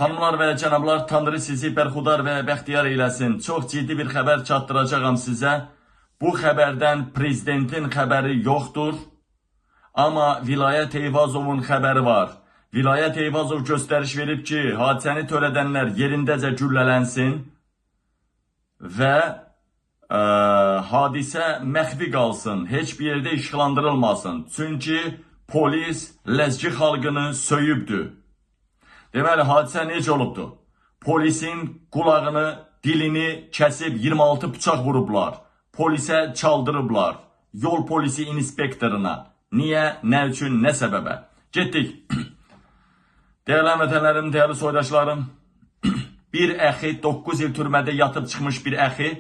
Xanımlar və cənablar, Tanrı sizi bərxudar və bəxtiyar eyləsin. Çox ciddi bir xəbər çatdıracağam sizə. Bu xəbərdən prezidentin xəbəri yoxdur. Amma Vilayət Eyvazovun xəbəri var. Vilayət Eyvazov göstəriş verib ki, hadisəni törədənlər yerindəcə güllələnsin və hadisə məxfi qalsın, heç bir yerdə işıqlandırılmasın. Çünki polis Ləzgi xalqını söyübdür. Deməli, hadisə necə olubdur? Polisin qulağını, dilini kəsib 26 bıçaq vurublar. Polisə çaldırıblar. Yol polisi inspektoruna. Niyə, nə üçün, nə səbəbə? Getdik. Dəyərli həmvətənlərim, dəyərli soydaşlarım. Bir əxi, 9 il türmədə yatıb çıxmış bir əxi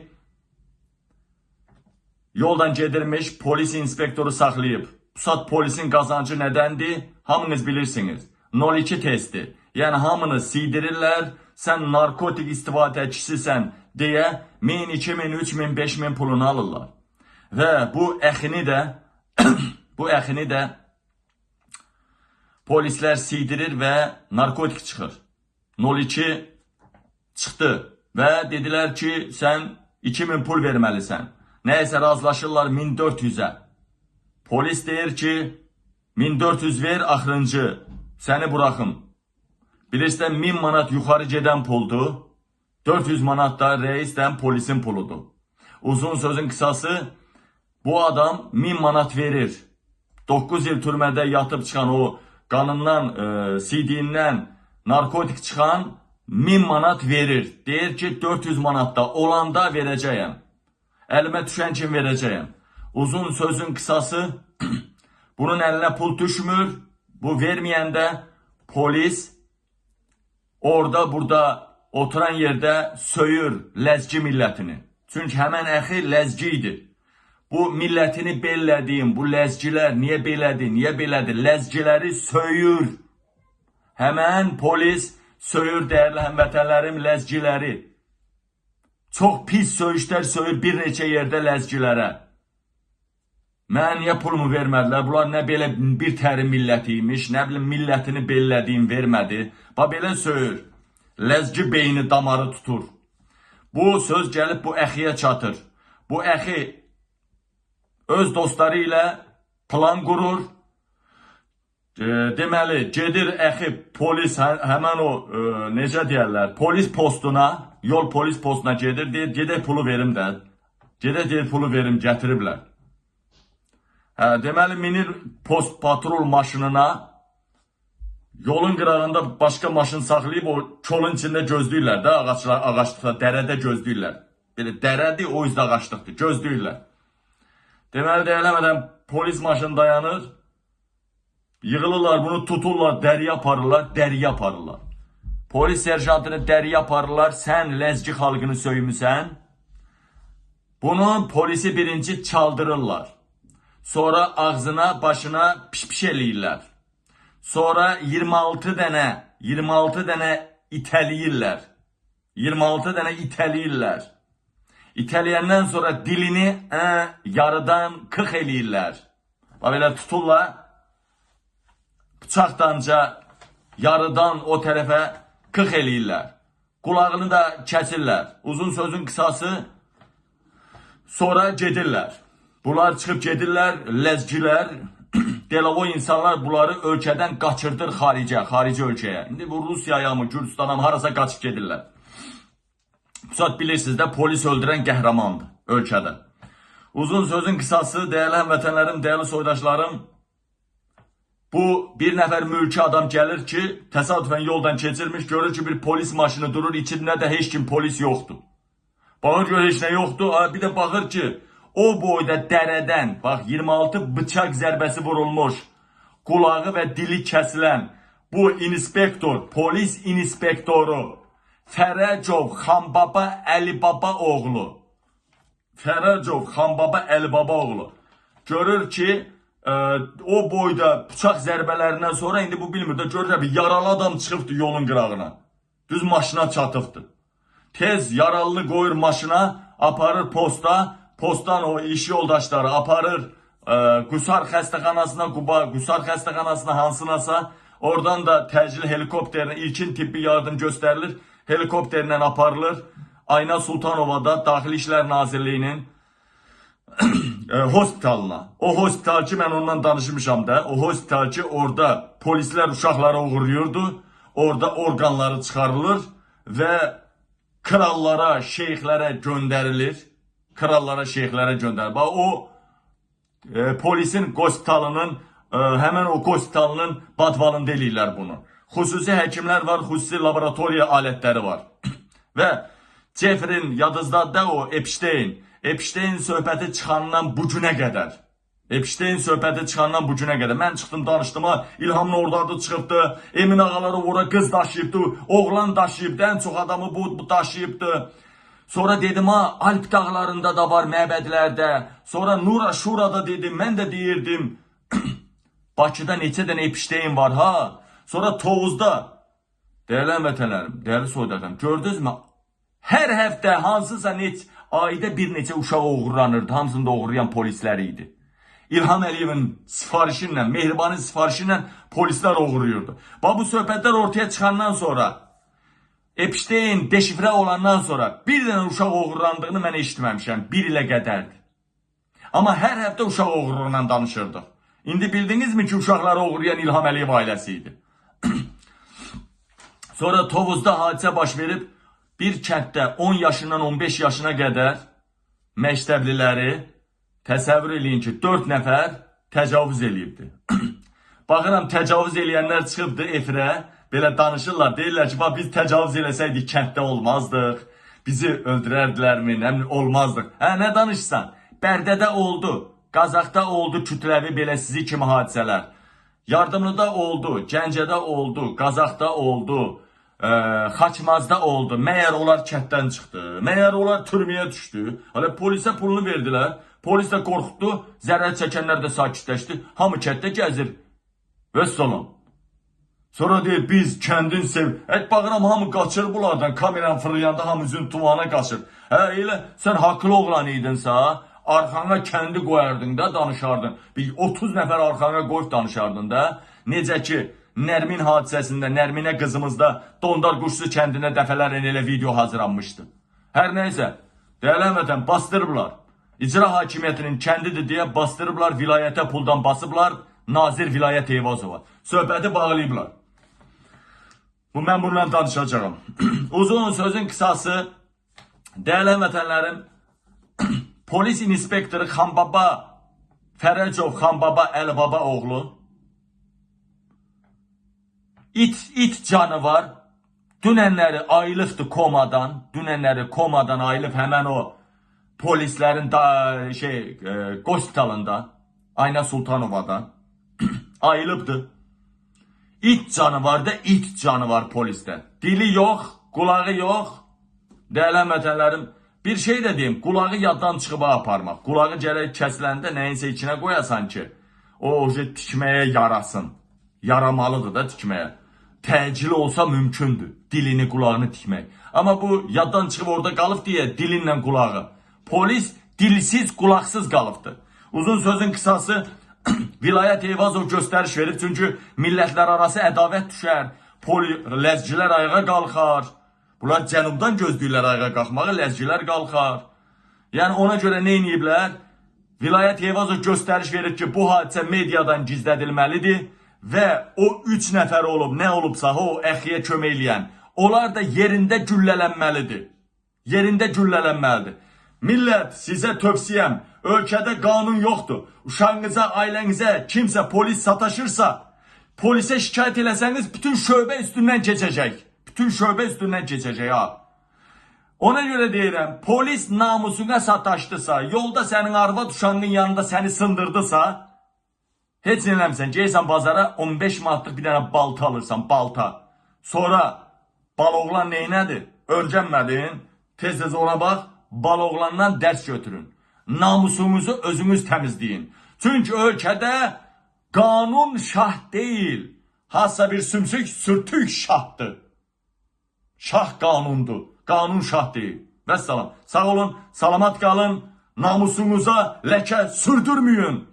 yoldan gedirmiş, polis inspektoru saxlayıb. Bu saat polisin qazancı nədəndir? Hamınız bilirsiniz. 02 testi. Yəni hamını siydirirlər, sən narkotik istifadəçisisən deyə 1000, 2000, 3000, 5000 pulunu alırlar. Və bu əxini də polislər siydirir və narkotik çıxır. 02 çıxdı və dedilər ki, sən 2000 pul verməlisən. Nəyəsə razılaşırlar 1400-ə. Polis deyir ki, 1400 ver, axırıncı, səni buraxım. Bilirsən, 1000 manat yuxarı gedən puldur, 400 manat da reisdən polisin puludur. Uzun sözün qısası, bu adam 1000 manat verir. 9 il türmədə yatıb çıxan, o qanından, sidiyindən narkotik çıxan 1000 manat verir. Deyir ki, 400 manat da olanda verəcəyəm. Əlimə düşən kimi verəcəyəm. Uzun sözün qısası, bunun əlinə pul düşmür. Bu verməyəndə polis orada, burada oturan yerdə söyür Ləzgi millətini. Çünki həmən əxi Ləzgi idi. Bu millətini bellədiyim, bu Ləzgilər niyə belədir, niyə belədir? Ləzgiləri söyür. Həmən polis söyür, dəyərli həmvətənlərim, Ləzgiləri. Çox pis söyüşlər söyür bir neçə yerdə Ləzgilərə. Mən niyə pulumu vermədilər? Bunlar nə belə bir təri millətiymiş, nə bilim millətini bellədiyim vermədi. Belə söyür. Ləzgi beyni damarı tutur. Bu söz gəlib bu əxiyə çatır. Bu əxi öz dostları ilə plan qurur. Deməli, gedir əxi polis, həmən o, necə deyərlər, polis postuna, yol polis postuna gedir, deyir, gedək pulu verim də. Gedək deyir, pulu verim, gətiriblər. Deməli, minir post patrol maşınına, yolun qırağında başqa maşın saxlayıb, o kolun içində gözləyirlər də, ağaçlıqda, dərədə gözləyirlər. Belə dərədir, o yüzdə ağaçlıqdır, gözləyirlər. Deməli, deyələmədən polis maşını dayanır, yığılırlar, bunu tuturlar, dəriyə aparırlar. Polis serjantını dəriyə aparırlar, sən Ləzgi xalqını söymüsən. Bunu polisi birinci çaldırırlar. Sonra ağzına, başına piş-piş eləyirlər. Sonra 26 dənə itəliyirlər. 26 dənə itəliyirlər. İtəliyəndən sonra dilini yarıdan 40 eləyirlər. Belə tuturlar. Bıçaqdanca yarıdan o tərəfə 40 eləyirlər. Qulağını da kəsirlər. Uzun sözün qısası, sonra gedirlər. Bunlar çıxıb gedirlər, Ləzgilər, Delavo insanlar bunları ölkədən qaçırdır xarici ölkəyə. İndi bu Rusiyaya mı, Gürcistana mı, harasa qaçıb gedirlər. Bu saat bilirsiniz də, polis öldürən qəhrəmandır ölkədə. Uzun sözün qısası, dəyərli həmvətənlərim, dəyərli soydaşlarım, bu bir nəfər mülki adam gəlir ki, təsadüfən yoldan keçirmiş, görür ki, bir polis maşını durur, içində də heç kim polis yoxdur. Baxır ki, heç nə yoxdur, bir də baxır ki, o boyda dərədən, bax 26 bıçaq zərbəsi vurulmuş, qulağı və dili kəsilən bu inspektor, polis inspektoru Fərəcov Xanbaba Əlibaba oğlu. Fərəcov Xanbaba Əlibaba oğlu. Görür ki, o boyda bıçaq zərbələrindən sonra indi bu bilmir də, görür ki, yaralı adam çıxıbdır yolun qırağına. Düz maşına çatıbdır. Tez yaralını qoyur maşına, aparır posta. Postdan o iş yoldaşları aparır Qusar xəstəxanasına, Quba Qusar xəstəxanasına, hansınasa Oradan da təcil helikopterine ilkin tibbi yardım göstərilir. Helikopterlə aparılır. Ayna Sultanova'da Daxili İşlər Nazirliyinin hospitalına. O hospital ki, mən ondan danışmışam da. O hospital ki, orada polisler uşaqları uğurluyordu. Orada organları çıxarılır ve krallara, şeyxlərə göndərilir. Krallara, şeyxlərə göndərilir. Bax, o polisin hospitalının, hemen o hospitalının badvalında eləyirlər bunu. Xüsusi həkimlər var, xüsusi laboratoriya alətləri var. Və Jeffrey'in yadınızdadır o Epstein söhbəti çıxandan bu günə qədər. Epstein söhbəti çıxandan bu günə qədər. Mən çıxdım, danışdım ha. İlhamın orada çıxıbdı. Emin ağaları ora qız daşıyıbdı. Oğlan daşıyıbdı. En çok adamı bu daşıyıbdı. Sonra dedim ha, Alp dağlarında da var, məbədlərdə. Sonra Nura Şurada dedim. Mən də deyirdim. Bakıda neçə dənə Epstein var ha. Sonra Tovuzda. Değerli vətənlərim, değerli soydaşlarım, gördünüz mü? Hər həftə hansısa ayda bir neçə uşaq uğurlanırdı. Hamısını da uğurlayan polislər idi. İlham Əliyevin sifarişinlə, Mehribanın sifarişinlə polislər uğurluyordu. Bax, bu söhbətlər ortaya çıxandan sonra, Epstein deşifrə olandan sonra bir dənə uşaq uğurlandığını mən eşitməmişəm. Bir ilə qədərdir. Amma hər həftə uşaq uğurluğundan danışırdıq. İndi bildinizmi ki, uşaqları uğurlayan İlham Əliyev ailəsi idi. Sonra Tovuzda hadisə baş verib, bir kənddə 10 yaşından 15 yaşına qədər məktəbliləri təsəvvür eləyin ki, 4 nəfər təcavüz eləyibdi. Baxıram, təcavüz eləyənlər çıxıbdı efirə, belə danışırlar, deyirlər ki, biz təcavüz eləsəydik kənddə olmazdıq, bizi öldürərdilərmi, olmazdıq. Hə, nə danışsan? Bərdədə oldu, Qazaxda oldu kütləvi belə sizi kimi hadisələr. Yardımlıda oldu, Gəncədə oldu, Qazaxda oldu, Xaçmazda oldu. Məyər onlar kənddən çıxdı, məyər onlar türməyə düşdü. Hələ polisə pulunu verdilər, polis də qorxutdu, zərər çəkənlər də sakitləşdi. Hamı kənddə gəzir. Vəssalam. Sonra deyir, biz kəndin baxıram, hamı qaçır bunlardan, kameranı fırlayanda hamı üzün tuvana qaçır. Hə, elə sən haqlı oğlan idinsə, arxana kəndi qoyardın da, danışardın. Bir 30 nəfər arxana qoyub danışardın da. Necə ki, Nərmin hadisəsində, Nərminə qızımızda Dondar Quşlu kəndinə dəfələrlə elə video hazırlanmışdı. Hər nəysə, değerli vətən, bastırıblar. İcra hakimiyyətinin kəndidir deyə bastırıblar, vilayətə puldan basıblar, Nazir Vilayət Eyvazova. Söhbəti bağlayıblar. Mən bununla danışacağım. Uzun sözün kısası, değerli vətənlərim, polis inspektoru Xanbaba Fərəcov Xanbaba Əlibaba oğlu, it canı var, dünənləri ayılıbdı komadan, ayılıb həmən o polislərin hospitalında, Ayna Sultanova'da ayılıbdı. İt canı var da, it canı var polisdə. Dili yox, qulağı yox. Değerli vətənlərim, bir şey de deyim, qulağı yaddan çıxıb aparmaq. Qulağı gərək kəsiləndə nəyinsə içine qoyasan ki, o tikməyə yarasın. Yaramalıdır da tikməyə. Təcil olsa mümkündür dilini, qulağını tikmək. Ama bu yaddan çıxıb orada qalıb deyə dilinlə qulağı. Polis dilsiz, qulaqsız qalıbdır. Uzun sözün kısası, Vilayət Eyvazov göstəriş verib, çünki millətlər arası ədavət düşər, ləzgilər ayağa qalxar. Bunlar cənubdan gözləyirlər ayağa qalxmağı, ləzgilər qalxar. Yəni ona görə nə ediblər? Vilayət Eyvazov göstəriş verib ki, bu hadisə mediadan gizlədilməlidir və o 3 nəfər olub, nə olubsa o əxiyə kömək eləyən, onlar da yerində güllələnməlidir. Yerində güllələnməlidir. Millət, sizə tövsiyəm, ölkədə qanun yoxdur. Uşağınıza, ailənizə kimsə polis sataşırsa, polisə şikayət eləsəniz bütün şöbə üstündən keçəcək. Bütün şöbə üstündən keçəcək ha. Ona görə deyirəm, polis namusuna sataşdısa, yolda sənin arvad uşağının yanında səni sındırdısa, heç eləmsən, geysən bazara 15 manatlıq bir dənə balta alırsan, balta. Sonra baloğlan neynədir? Öyrənmədin, tez-tez ona bax, baloğlandan dərs götürün. Namusunuzu özünüz təmizləyin. Çünki ölkədə qanun şah deyil. Hassa bir sümsük, sürtük şahdır. Şah qanundur. Qanun şah deyil. Vəssalam. Sağ olun, salamat qalın. Namusunuza ləkə sürdürməyin.